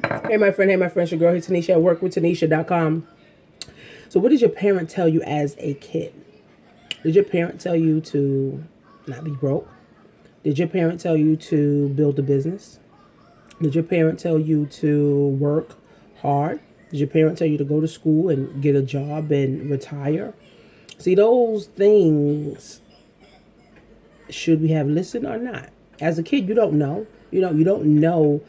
Hey, my friend. Hey, my friend. It's your girl here, Tanisha, at workwithtanisha.com. So, what did your parent tell you as a kid? Did your parent tell you to not be broke? Did your parent tell you to build a business? Did your parent tell you to work hard? Did your parent tell you to go to school and get a job and retire? See, those things, should we have listened or not? As a kid, you don't know. You don't know,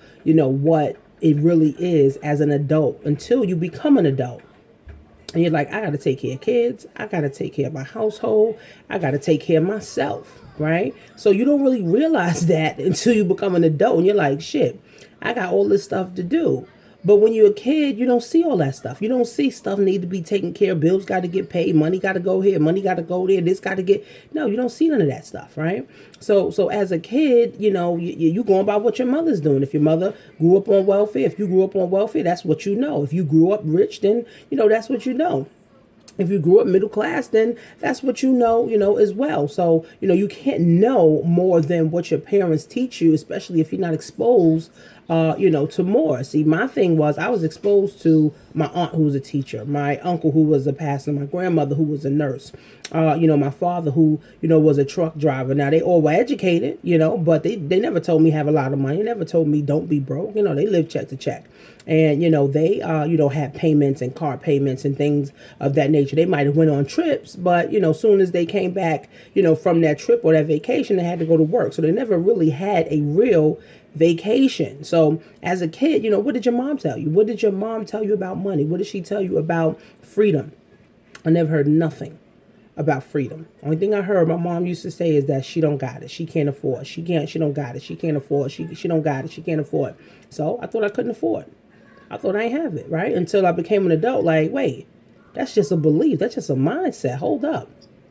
what it really is as an adult until you become an adult. And you're like, I got to take care of kids. I got to take care of my household. I got to take care of myself, right? So you don't really realize that until you become an adult. And you're like, shit, I got all this stuff to do. But when you're a kid, you don't see all that stuff. You don't see stuff need to be taken care of. Bills got to get paid. Money got to go here. Money got to go there. This got to get. No, you don't see none of that stuff, right? So as a kid, you going by what your mother's doing. If your mother grew up on welfare, if you grew up on welfare, that's what you know. If you grew up rich, then that's what you know. If you grew up middle class, then that's what as well. So, you can't know more than what your parents teach you, especially if you're not exposed, to more. See, my thing was I was exposed to my aunt who was a teacher, my uncle who was a pastor, my grandmother who was a nurse, my father who, was a truck driver. Now, they all were educated, but they never told me have a lot of money. They never told me don't be broke. They lived check to check. And, they, had payments and car payments and things of that nature. They might have went on trips, but, soon as they came back, from that trip or that vacation, they had to go to work. So they never really had a real vacation. So as a kid, what did your mom tell you? What did your mom tell you about money? What did she tell you about freedom? I never heard nothing about freedom. Only thing I heard my mom used to say is that she don't got it. She can't afford. She don't got it. She can't afford. She don't got it. She can't afford. So I thought I couldn't afford. I thought I ain't have it, right? Until I became an adult, like, wait, that's just a belief. That's just a mindset. Hold up,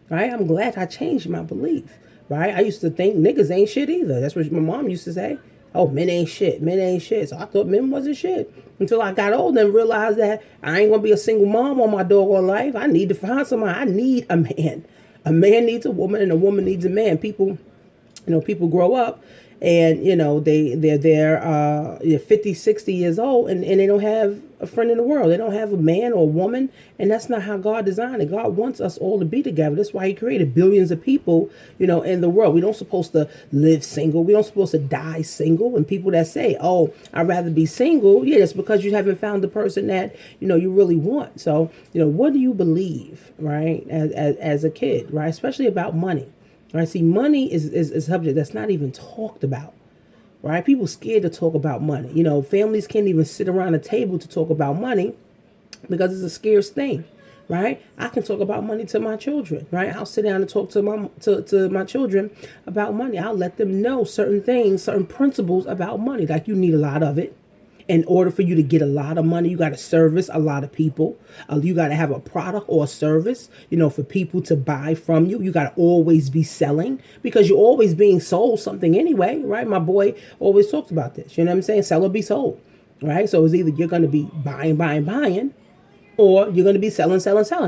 right? I'm glad I changed my belief, right? I used to think niggas ain't shit either. That's what my mom used to say. Oh, men ain't shit. Men ain't shit. So I thought men wasn't shit until I got older and realized that I ain't gonna be a single mom on my doggone life. I need to find somebody. I need a man. A man needs a woman, and a woman needs a man. People grow up and they're 50, 60 years old and they don't have a friend in the world. They don't have a man or a woman, and that's not how God designed it. God wants us all to be together. That's why he created billions of people, in the world. We don't supposed to live single. We don't supposed to die single. And people that say, oh, I'd rather be single, yeah, it's because you haven't found the person that you really want. So what do you believe, right, as a kid, right, especially about money? Right, see, money is a subject that's not even talked about. Right, people scared to talk about money. Families can't even sit around a table to talk about money because it's a scarce thing. Right, I can talk about money to my children. Right, I'll sit down and talk to my children about money. I'll let them know certain things, certain principles about money. Like, you need a lot of it. In order for you to get a lot of money, you got to service a lot of people. You got to have a product or a service, for people to buy from you. You got to always be selling because you're always being sold something anyway, right? My boy always talks about this. You know what I'm saying? Sell or be sold, right? So it's either you're going to be buying, or you're going to be selling.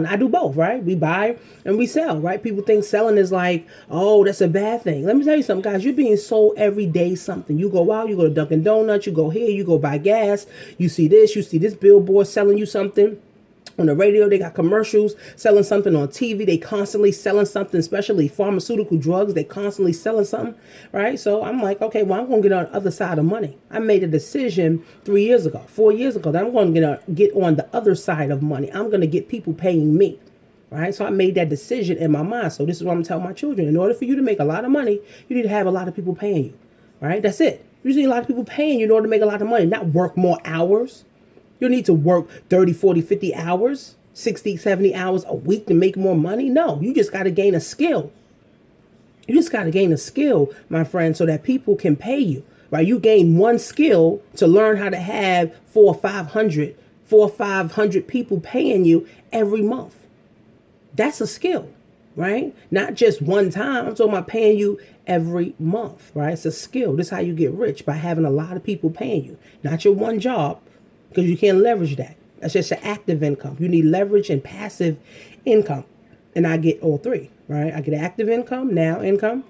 I do both, right? We buy and we sell, right? People think selling is like, oh, that's a bad thing. Let me tell you something, guys. You're being sold every day something. You go out, you go to Dunkin' Donuts, you go here, you go buy gas. You see this billboard selling you something. On the radio, they got commercials selling something. On TV, they constantly selling something, especially pharmaceutical drugs. They constantly selling something, right? So I'm like, okay, well, I'm going to get on the other side of money. I made a decision 3 years ago, 4 years ago, that I'm going to get on the other side of money. I'm going to get people paying me, right? So I made that decision in my mind. So this is what I'm telling my children. In order for you to make a lot of money, you need to have a lot of people paying you, right? That's it. You just need a lot of people paying you in order to make a lot of money, not work more hours. You need to work 30, 40, 50 hours, 60, 70 hours a week to make more money. No, you just got to gain a skill. You just got to gain a skill, my friend, so that people can pay you, right? You gain one skill to learn how to have 400 or 500 people paying you every month. That's a skill, right? Not just one time. I'm talking about paying you every month, right? It's a skill. This is how you get rich, by having a lot of people paying you, not your one job. Because you can't leverage that. That's just your active income. You need leverage and passive income. And I get all three, right? I get active income, now income.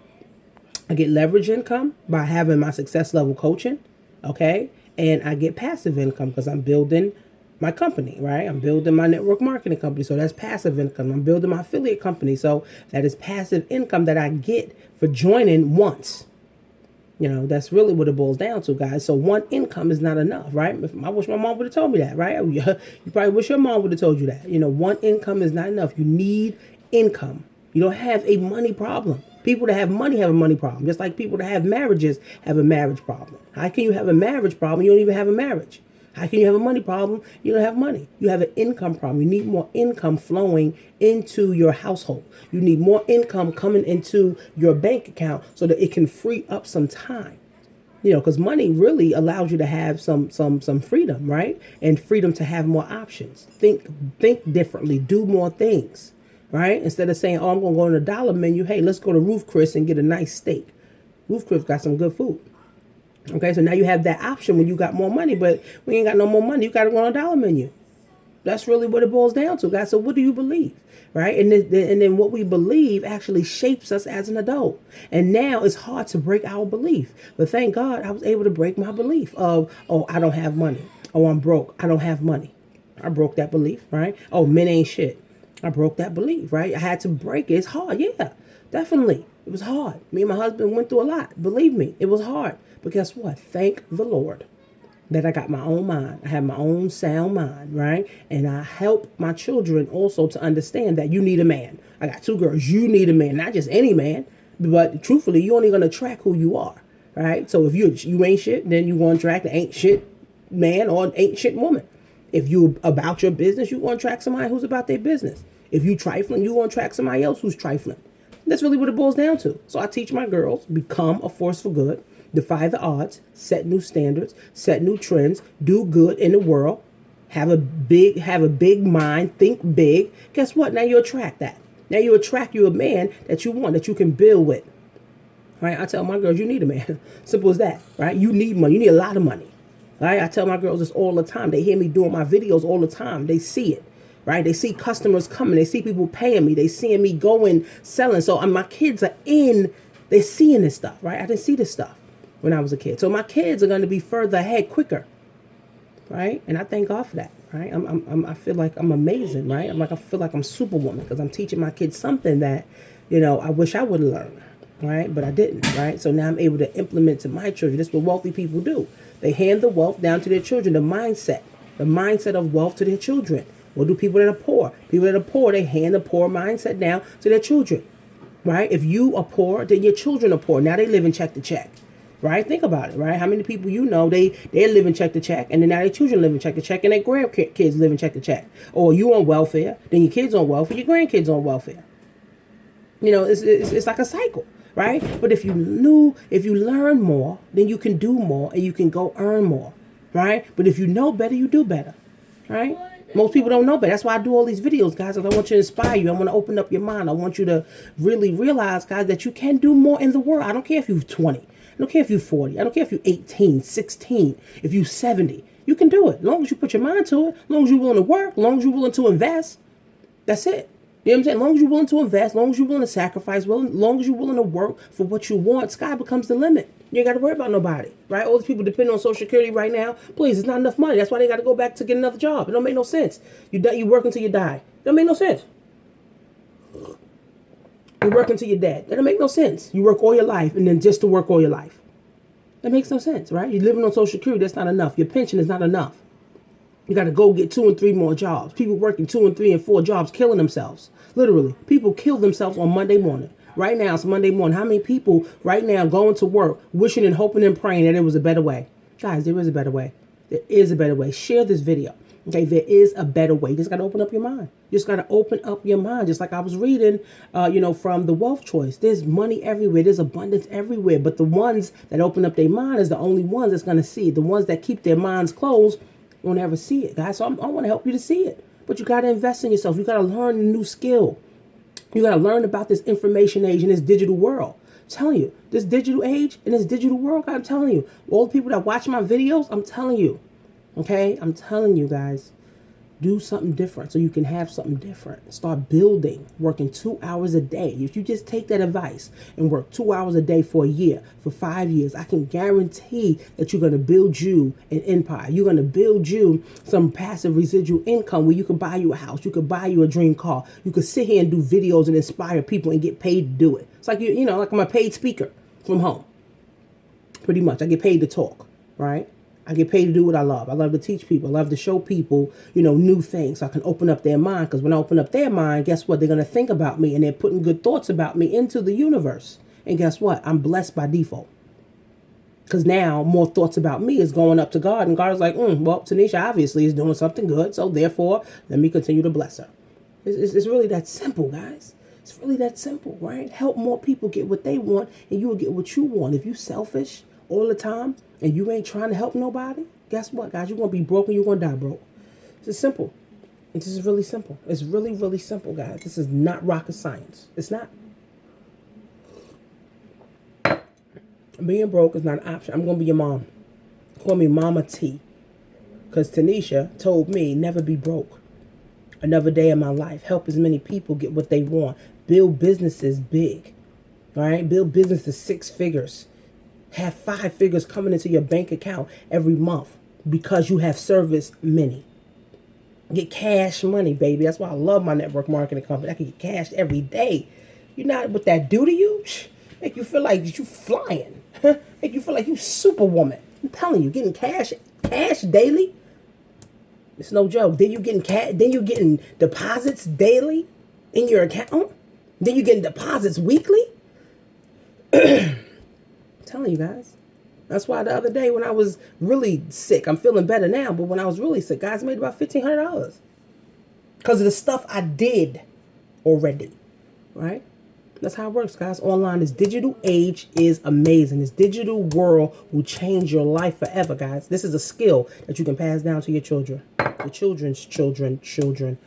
I get leverage income by having my success level coaching, okay? And I get passive income because I'm building my company, right? I'm building my network marketing company. So that's passive income. I'm building my affiliate company. So that is passive income that I get for joining once. That's really what it boils down to, guys. So one income is not enough, right? I wish my mom would have told me that, right? You probably wish your mom would have told you that. One income is not enough. You need income. You don't have a money problem. People that have money have a money problem, just like people that have marriages have a marriage problem. How can you have a marriage problem? You don't even have a marriage. How can you have a money problem? You don't have money. You have an income problem. You need more income flowing into your household. You need more income coming into your bank account so that it can free up some time. Because money really allows you to have some freedom, right? And freedom to have more options. Think differently. Do more things, right? Instead of saying, "Oh, I'm going to go on a dollar menu." Hey, let's go to Roof Chris and get a nice steak. Roof Chris got some good food. Okay, so now you have that option when you got more money, but when you ain't got no more money, you got to go on a dollar menu. That's really what it boils down to, guys. So what do you believe, right? And then what we believe actually shapes us as an adult. And now it's hard to break our belief. But thank God I was able to break my belief of, oh, I don't have money. Oh, I'm broke. I don't have money. I broke that belief, right? Oh, men ain't shit. I broke that belief, right? I had to break it. It's hard. Yeah, definitely. It was hard. Me and my husband went through a lot. Believe me, it was hard. But guess what? Thank the Lord that I got my own mind. I have my own sound mind, right? And I help my children also to understand that you need a man. I got 2 girls. You need a man, not just any man. But truthfully, you're only going to track who you are, right? So if you ain't shit, then you going to track the ain't shit man or ain't shit woman. If you about your business, you going to track somebody who's about their business. If you trifling, you going to track somebody else who's trifling. That's really what it boils down to. So I teach my girls, become a force for good, defy the odds, set new standards, set new trends, do good in the world, have a big mind, think big. Guess what? Now you attract that. Now you attract you a man that you want, that you can build with. Right? I tell my girls, you need a man. Simple as that. Right? You need money. You need a lot of money. Right? I tell my girls this all the time. They hear me doing my videos all the time. They see it. Right? They see customers coming. They see people paying me. They seeing me going, selling. So my kids are they're seeing this stuff, right? I didn't see this stuff when I was a kid. So my kids are going to be further ahead quicker, right? And I thank God for that, right? I feel like I'm amazing, right? I feel like I'm superwoman because I'm teaching my kids something that, I wish I would have learned, right? But I didn't, right? So now I'm able to implement to my children. This is what wealthy people do. They hand the wealth down to their children, the mindset of wealth to their children. What do people that are poor? People that are poor, they hand the poor mindset down to their children, right? If you are poor, then your children are poor. Now they live in check to check, right? Think about it, right? How many people they live in check to check, and then now their children live in check to check, and their grandkids live in check to check. Or you on welfare, then your kids on welfare, your grandkids on welfare. It's like a cycle, right? But if you learn more, then you can do more, and you can go earn more, right? But if you know better, you do better, right? Most people don't know, but that's why I do all these videos, guys. Because I want you to inspire you. I want to open up your mind. I want you to really realize, guys, that you can do more in the world. I don't care if you're 20. I don't care if you're 40. I don't care if you're 18, 16, if you're 70. You can do it. As long as you put your mind to it, as long as you're willing to work, as long as you're willing to invest. That's it. You know what I'm saying? As long as you're willing to invest, as long as you're willing to sacrifice, as long as you're willing to work for what you want, sky becomes the limit. You ain't got to worry about nobody, right? All these people depend on Social Security right now. Please, it's not enough money. That's why they got to go back to get another job. It don't make no sense. You work until you die. It don't make no sense. You work until you're dead. That don't make no sense. You work all your life and then just to work all your life. That makes no sense, right? You're living on Social Security. That's not enough. Your pension is not enough. You got to go get 2 and 3 more jobs. People working 2 and 3 and 4 jobs, killing themselves. Literally, people kill themselves on Monday morning. Right now, it's Monday morning. How many people right now going to work, wishing and hoping and praying that it was a better way? Guys, there is a better way. There is a better way. Share this video. Okay, there is a better way. You just got to open up your mind. You just got to open up your mind. Just like I was reading, from the Wealth Choice. There's money everywhere. There's abundance everywhere. But the ones that open up their mind is the only ones that's going to see it. The ones that keep their minds closed won't ever see it, guys. So I want to help you to see it. But you got to invest in yourself. You got to learn a new skill. You got to learn about this information age and this digital world. I'm telling you, this digital age and this digital world, I'm telling you, all the people that watch my videos, I'm telling you, okay? I'm telling you guys, Do something different so you can have something different. Start building, working 2 hours a day. If you just take that advice and work 2 hours a day for a year, for 5 years, I can guarantee that you're going to build you an empire. You're going to build you some passive residual income where you can buy you a house. You could buy you a dream car. You could sit here and do videos and inspire people and get paid to do it. It's like, you know, like I'm a paid speaker from home. Pretty much. I get paid to talk, right? I get paid to do what I love. I love to teach people. I love to show people, you know, new things so I can open up their mind. Because when I open up their mind, guess what? They're going to think about me and they're putting good thoughts about me into the universe. And guess what? I'm blessed by default. Because now more thoughts about me is going up to God. And God is like, well, Tanisha obviously is doing something good. So therefore, let me continue to bless her. It's really that simple, guys. It's really that simple, right? Help more people get what they want and you will get what you want. If you selfish all the time and you ain't trying to help nobody, guess what, guys? You're going to be broke and you're going to die broke. It's simple. This is really simple. It's really, really simple, guys. This is not rocket science. It's not. Being broke is not an option. I'm going to be your mom. Call me Mama T. Because Tanisha told me never be broke. Another day in my life. Help as many people get what they want. Build businesses big. All right? Build businesses 6 figures. Have 5 figures coming into your bank account every month because you have serviced many. Get cash money, baby. That's why I love my network marketing company. I can get cash every day. You know what that do to you? Make you feel like you flying. Make you feel like you superwoman. I'm telling you, getting cash daily. It's no joke. Then you getting deposits daily in your account. Then you getting deposits weekly. I'm telling you guys. That's why the other day when I was really sick, I'm feeling better now, but when I was really sick, guys, I made about $1,500 because of the stuff I did already, right? That's how it works, guys. Online, this digital age is amazing. This digital world will change your life forever, guys. This is a skill that you can pass down to your children, your children's children.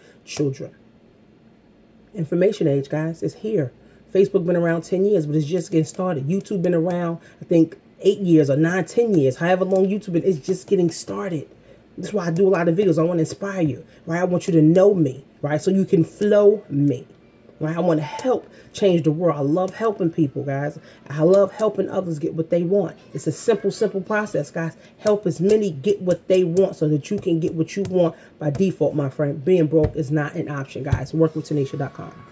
Information age, guys, is here. Facebook been around 10 years, but it's just getting started. YouTube been around, I think, 8 years or 9, 10 years. However long YouTube is just getting started. That's why I do a lot of videos. I want to inspire you, right? I want you to know me, right? So you can flow me, right? I want to help change the world. I love helping people, guys. I love helping others get what they want. It's a simple process, guys. Help as many get what they want so that you can get what you want by default, my friend. Being broke is not an option, guys. Workwithtanisha.com.